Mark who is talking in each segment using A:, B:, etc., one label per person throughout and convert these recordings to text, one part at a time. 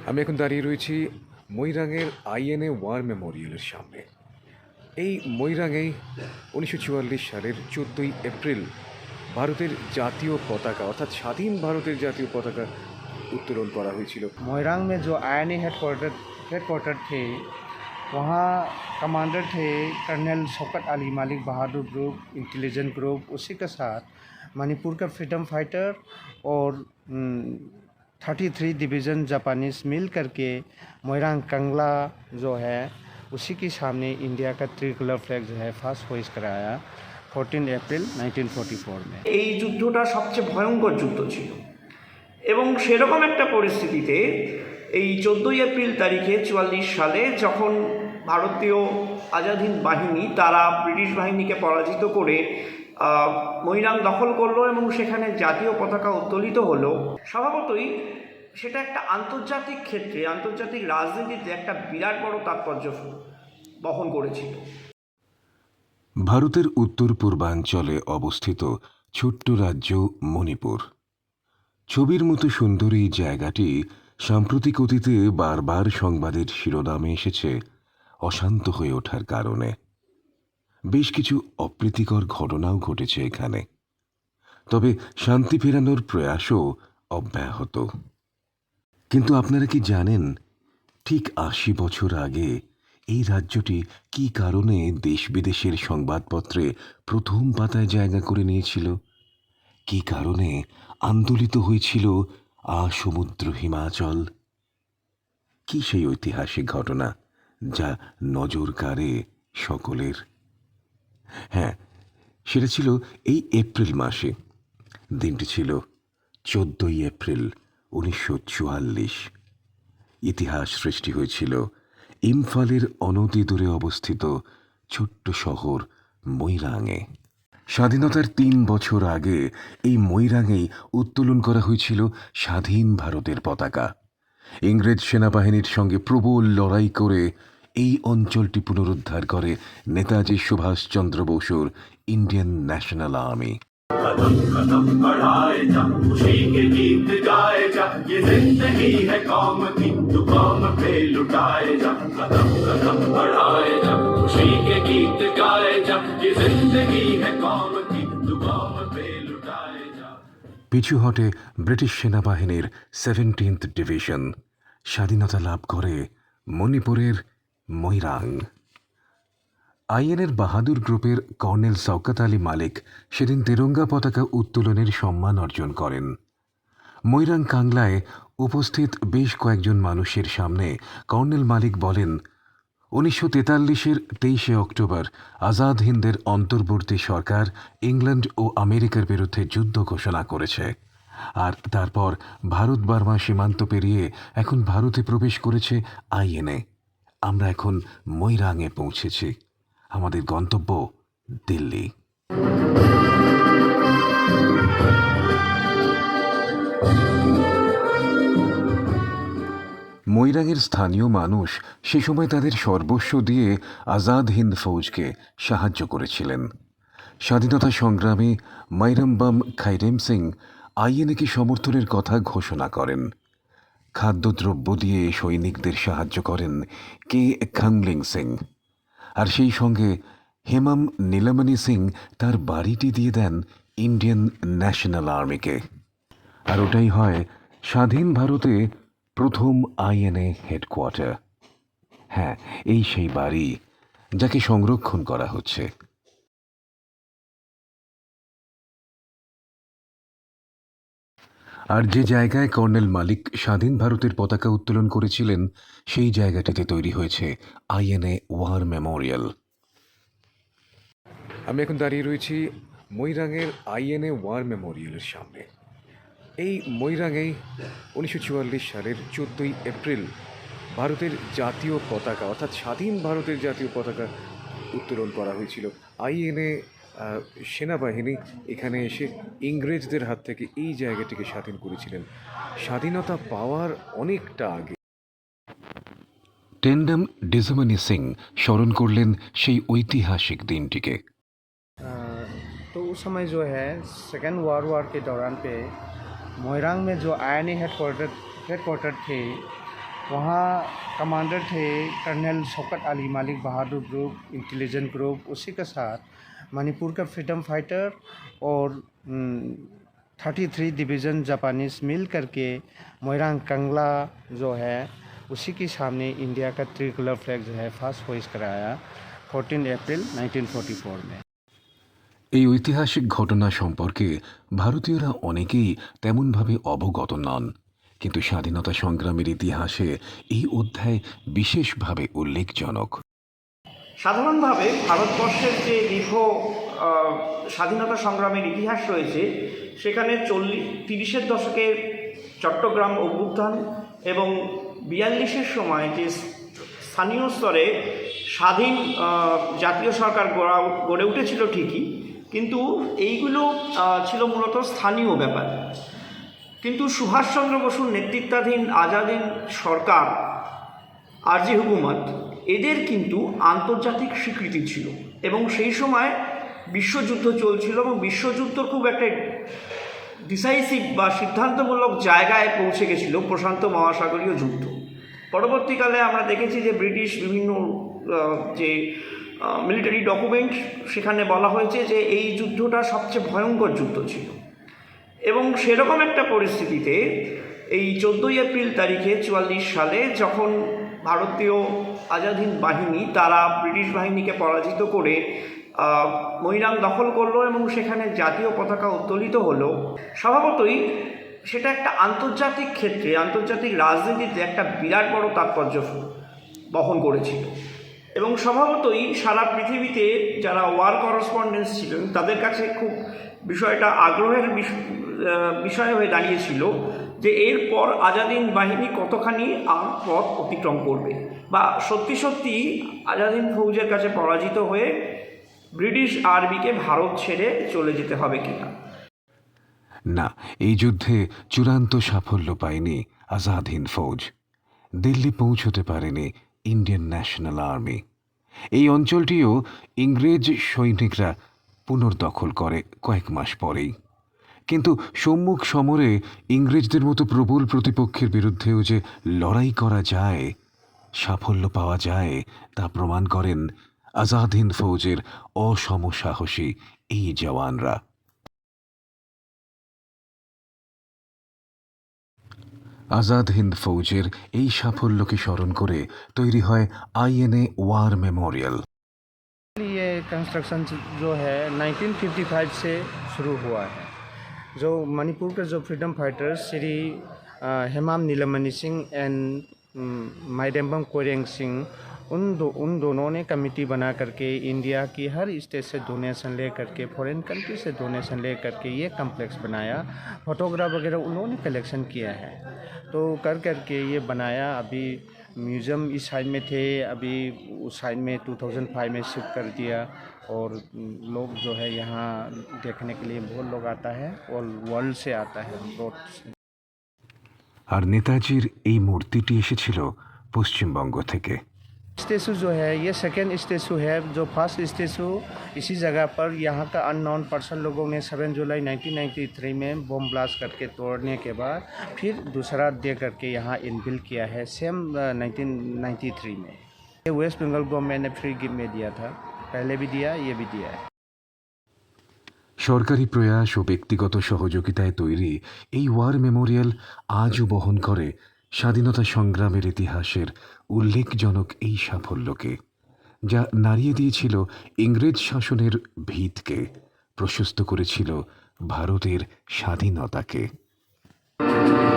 A: আমি এখন দাঁড়িয়ে রয়েছি মৈরাংয়ের আইএনএ ওয়ার মেমোরিয়ালের সামনে। এই মৈরাংয়েই 1944 সালের 14ই এপ্রিল ভারতের জাতীয় পতাকা অর্থাৎ স্বাধীন ভারতের জাতীয় পতাকা উত্তোলন করা হয়েছিল।
B: मोइरांग में जो आईएनए हेडक्वार्टर थे, वहाँ कमांडर थे कर्नल शौकत अली मलिक बहादुर ग्रुप, इंटेलिजेंट ग्रुप। उसी के साथ मणिपुर का फ्रीडम फाइटर और 33 डिवीज़न जापानीज मिल करके मोइरांग कंगला जो है उसी के सामने इंडिया का ट्रिकलर फ्लैग जो है फर्स्ट होइस्ट कराया 14 अप्रैल 1944 में।
C: এই যুদ্ধটা সবচেয়ে ভয়ঙ্কর যুদ্ধ ছিল এবং সেরকম একটা পরিস্থিতিতে এই 14ই এপ্রিল তারিখে 44 সালে যখন ভারতীয় আজাদ হিন্দ বাহিনী তারা ব্রিটিশ বাহিনীকে পরাজিত করে মৈরাং দখল করলো এবং সেখানে জাতীয় পতাকা উত্তোলিত হলো, স্বভাবতই সেটা একটা আন্তর্জাতিক ক্ষেত্রে আন্তর্জাতিক রাজনীতিতে একটা বিরাট বড় তাৎপর্য বহন করেছিল।
D: ভারতের উত্তর পূর্বাঞ্চলে অবস্থিত ছোট্ট রাজ্য মণিপুর। ছবির মতো সুন্দর এই জায়গাটি সাম্প্রতিক অতীতে বারবার সংবাদের শিরোনামে এসেছে অশান্ত হয়ে ওঠার কারণে। বেশ কিছু অপ্রীতিকর ঘটনাও ঘটেছে এখানে, তবে শান্তি ফেরানোর প্রয়াসও অব্যাহত। কিন্তু আপনারা কি জানেন, ঠিক ৮০ বছর আগে এই রাজ্যটি কী কারণে দেশ বিদেশের সংবাদপত্রে প্রথম পাতায় জায়গা করে নিয়েছিল? কী কারণে আন্দোলিত হয়েছিল সমুদ্র হিমাচল? কি সেই ঐতিহাসিক ঘটনা যা নজর কাড়ে সকলের? হ্যাঁ, সেটা ছিল এই এপ্রিল মাসে। দিনটি ছিল 14ই এপ্রিল 1944। ইতিহাস সৃষ্টি হয়েছিল ইম্ফলের অনতি দূরে অবস্থিত ছোট্ট শহর মৈরাংয়ে। স্বাধীনতার ৩ বছর আগে এই মৈরাংয়েই উত্তোলন করা হয়েছিল স্বাধীন ভারতের পতাকা। ইংরেজ সেনাবাহিনীর সঙ্গে প্রবল লড়াই করে এই অঞ্চলটি পুনরুদ্ধার করে নেতাজি সুভাষচন্দ্র বসুর ইন্ডিয়ান ন্যাশনাল আর্মি।
E: कदम कदम बढ़ाए जा, खुशी के गीत गाए जा, ये जिंदगी है कौम की, तू कौम पे लुटाए जा। कदम कदम बढ़ाए जा, खुशी के गीत गाए जा, ये जिंदगी है कौम की, तू कौम पे लुटाए जा।
D: পিছু হটে ব্রিটিশ সেনাবাহিনীর 17th ডিভিশন। স্বাধীনতা লাভ করে মণিপুরের মৈরাং। আইএনএর বাহাদুর গ্রুপের কর্নেল শওকত আলী মালিক সেদিন তেরঙ্গা পতাকা উত্তোলনের সম্মান অর্জন করেন। মৈরাং কাংলায় উপস্থিত বেশ কয়েকজন মানুষের সামনে কর্নেল মালিক বলেন, 1943-এর 23শে অক্টোবর আজাদ হিন্দের অন্তর্বর্তী সরকার ইংল্যান্ড ও আমেরিকার বিরুদ্ধে যুদ্ধ ঘোষণা করেছে, আর তারপর ভারত বার্মা সীমান্ত পেরিয়ে এখন ভারতে প্রবেশ করেছে আইএনএ। আমরা এখন মৈরাংয়ে পৌঁছেছি। আমাদের গন্তব্য দিল্লি। মৈরাংয়ের স্থানীয় মানুষ সে সময় তাদের সর্বস্ব দিয়ে আজাদ হিন্দ ফৌজকে সাহায্য করেছিলেন। স্বাধীনতা সংগ্রামী মাইরামবাম খাইরেম সিং আইএনএকে সমর্থনের কথা ঘোষণা করেন। খাদ্যদ্রব্য দিয়ে সৈনিকদের সাহায্য করেন কে খাংলিং সিং, আর সেই সঙ্গে হেমাম নীলমণি সিং তার বাড়িটি দিয়ে দেন ইন্ডিয়ান ন্যাশনাল আর্মিকে। আর ওটাই হয় স্বাধীন ভারতে প্রথম আইএনএ হেডকোয়ার্টার। হ্যাঁ, এই সেই বাড়ি যাকে সংরক্ষণ করা হচ্ছে। আর যে জায়গায় কর্নেল মালিক স্বাধীন ভারতের পতাকা উত্তোলন করেছিলেন, সেই জায়গাটিতে তৈরি হয়েছে আইএনএ ওয়ার মেমোরিয়াল।
A: আমি এখন দাঁড়িয়ে রয়েছি মৈরাংয়ের আইএনএ ওয়ার মেমোরিয়ালের সামনে। এই মৈরাংয়েই 1944 সালের 14ই এপ্রিল ভারতের জাতীয় পতাকা অর্থাৎ স্বাধীন ভারতের জাতীয় পতাকা উত্তোলন করা হয়েছিল। আইএনএ সেনাবাহিনী এখানে এসে ইংরেজদের হাত থেকে এই জায়গাটিকে স্বাধীন করেছিলেন স্বাধীনতা পাওয়ার অনেকটা আগে।
D: টেন্ডাম ডিজমনি সিং স্মরণ করলেন সেই ঐতিহাসিক দিনটিকে।
B: तो उस समय जो है सेकेंड वर्ल्ड वॉर के दौरान पे मोइरांग में जो आईएनए हेडक्वार्टर थे, वहाँ कमांडर थे कर्नल शौकत अली मलिक बहादुर ग्रुप, इंटेलिजेंट ग्रुप, उसी के साथ मणिपुर का फ्रीडम फाइटर और 33 डिवीज़न जापानीज मिल करके मोइरांग कंगला जो है उसी के सामने इंडिया का ट्रिकलर फ्लैग जो है फर्स्ट होइस्ट कराया 14 अप्रैल 1944 में।
D: এই ঐতিহাসিক ঘটনা সম্পর্কে ভারতীয়রা অনেকেই তেমনভাবে অবগত নন, কিন্তু স্বাধীনতা সংগ্রামের ইতিহাসে এই অধ্যায় বিশেষভাবে উল্লেখজনক।
C: সাধারণভাবে ভারতবর্ষের যে দীর্ঘ স্বাধীনতা সংগ্রামের ইতিহাস রয়েছে সেখানে 30-এর দশকের চট্টগ্রাম অভ্যুত্থান এবং 42-এর সময় যে স্থানীয় স্তরে স্বাধীন জাতীয় সরকার গড়ে উঠেছিল ঠিকই, কিন্তু এইগুলো ছিল মূলত স্থানীয় ব্যাপার। কিন্তু সুভাষচন্দ্র বসুর নেতৃত্বাধীন আজাদিন সরকার আরজি হুকুমত এদের কিন্তু আন্তর্জাতিক স্বীকৃতি ছিল এবং সেই সময় বিশ্বযুদ্ধ চলছিল এবং বিশ্বযুদ্ধ খুব একটা ডিসাইসিভ বা সিদ্ধান্তমূলক জায়গায় পৌঁছে গেছিল প্রশান্ত মহাসাগরীয় যুদ্ধ। পরবর্তীকালে আমরা দেখেছি যে ব্রিটিশ বিভিন্ন যে মিলিটারি ডকুমেন্ট সেখানে বলা হয়েছে যে এই যুদ্ধটা সবচেয়ে ভয়ঙ্কর যুদ্ধ ছিল এবং সেরকম একটা পরিস্থিতিতে এই 14ই এপ্রিল তারিখে 44 সালে যখন ভারতীয় আজাদ হিন্দ বাহিনী তারা ব্রিটিশ বাহিনীকে পরাজিত করে মৈরাং দখল করলো এবং সেখানে জাতীয় পতাকা উত্তোলিত হলো, স্বভাবতই সেটা একটা আন্তর্জাতিক ক্ষেত্রে আন্তর্জাতিক রাজনীতিতে একটা বিরাট বড় তাৎপর্য বহন করেছিল এবং স্বভাবতই সারা পৃথিবীতে যারা ওয়ার করসপন্ডেন্স ছিলেন তাদের কাছে খুব বিষয়টা আগ্রহের বিষয় হয়ে দাঁড়িয়েছিল যে এরপর আজাদিন বাহিনী কতখানি আর পথ অতিক্রম করবে বা সত্যি সত্যি আজাদিন ফৌজের কাছে পরাজিত হয়ে ব্রিটিশ আর্মিকে ভারত ছেড়ে চলে যেতে হবে কিনা।
D: না, এই যুদ্ধে চূড়ান্ত সাফল্য পায়নি আজাদ হিন্দ ফৌজ। দিল্লি পৌঁছতে পারেনি ইন্ডিয়ান ন্যাশনাল আর্মি। এই অঞ্চলটিও ইংরেজ সৈনিকরা পুনর্দখল করে কয়েক মাস পরেই। কিন্তু সম্মুখ সমরে ইংরেজদের মতো প্রবল প্রতিপক্ষের বিরুদ্ধেও যে লড়াই করা যায়, সাফল্য পাওয়া যায়, তা প্রমাণ করেন আজাদ হিন্দ ফৌজের অসমসাহসী এই জওয়ানরা। আজাদ হিন্দ ফৌজের এই সাফল্যকে স্মরণ করে তৈরি হয় আইএনএ ওয়ার মেমোরিয়াল।
B: ये कंस्ट्रक्शन जो है 1955 से शुरू हुआ है। जो मणिपुर के जो freedom fighters Shri Hemam Neelmani Singh and माइडेम्बम कोरेंग Singh उन दोनों ने कमेटी बना करके इंडिया की हर स्टेट से डोनेशन ले करके फॉरेन कंट्री से डोनेशन ले करके ये कम्प्लेक्स बनाया। फोटोग्राफ वगैरह उन्होंने कलेक्शन किया है तो कर करके ये बनाया। अभी म्यूज़ियम इस साइड में थे, अभी उस साइड में 2005 में शिफ्ट कर दिया और लोग जो है यहाँ देखने के लिए बहुत लोग आता है और वर्ल्ड से आता है ब्रॉड से।
D: আর নেতাজির এই মূর্তিটি এসেছিল পশ্চিমবঙ্গ থেকে।
B: स्टेचू जो है ये सेकेंड स्टेचू है। जो फर्स्ट स्टेचू इसी जगह पर यहाँ का अननोन पर्सन लोगों ने 7 जुलाई 1993 में बम ब्लास्ट करके तोड़ने के बाद फिर दूसरा दे करके यहाँ इनबिल्ड किया है सेम 1993 में। ये वेस्ट बंगाल गवर्नमेंट ने फ्री गिफ्ट में दिया था, पहले भी दिया, ये भी दिया है।
D: সরকারি প্রয়াস ও ব্যক্তিগত সহযোগিতায় তৈরি এই ওয়ার মেমোরিয়াল আজও বহন করে স্বাধীনতা সংগ্রামের ইতিহাসের উল্লেখজনক এই সাফল্যকে, যা নাড়িয়ে দিয়েছিল ইংরেজ শাসনের ভিতকে, প্রশস্ত করেছিল ভারতের স্বাধীনতাকে।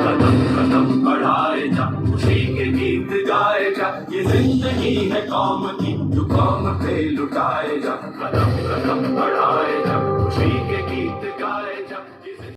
E: कदम कदम बढ़ाए जा, खुशी के गीत गाए जा, ये जिंदगी है कौम की, तू कौम पे लुटाए जा। कदम कदम बढ़ाए जा, खुशी के गीत